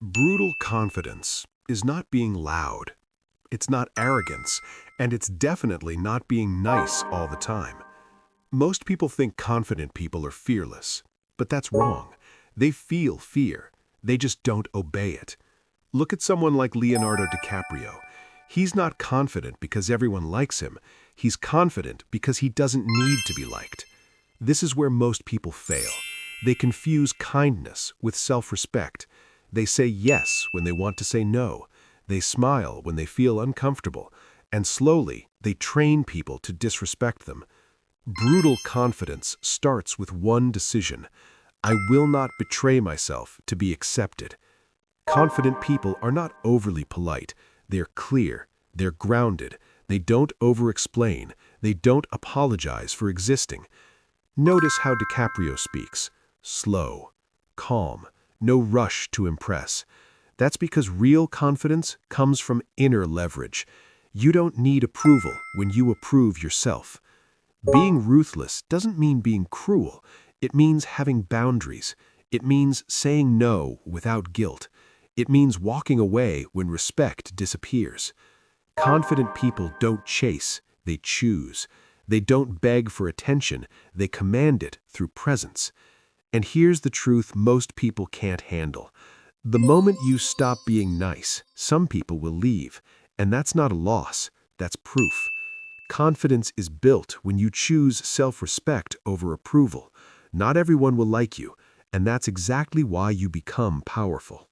Brutal confidence is not being loud. It's not arrogance, and it's definitely not being nice all the time. Most people think confident people are fearless, but that's wrong. They feel fear. They just don't obey it. Look at someone like Leonardo DiCaprio. He's not confident because everyone likes him. He's confident because he doesn't need to be liked. This is where most people fail. They confuse kindness with self-respect. They say yes when they want to say no. They smile when they feel uncomfortable. And slowly, they train people to disrespect them. Brutal confidence starts with one decision. I will not betray myself to be accepted. Confident people are not overly polite. They're clear. They're grounded. They don't over-explain. They don't apologize for existing. Notice how DiCaprio speaks. Slow, calm, no rush to impress. That's because real confidence comes from inner leverage. You don't need approval when you approve yourself. Being ruthless doesn't mean being cruel. It means having boundaries. It means saying no without guilt. It means walking away when respect disappears. Confident people don't chase, they choose. They don't beg for attention, they command it through presence. And here's the truth most people can't handle. The moment you stop being nice, some people will leave. And that's not a loss, that's proof. Confidence is built when you choose self-respect over approval. Not everyone will like you, and that's exactly why you become powerful.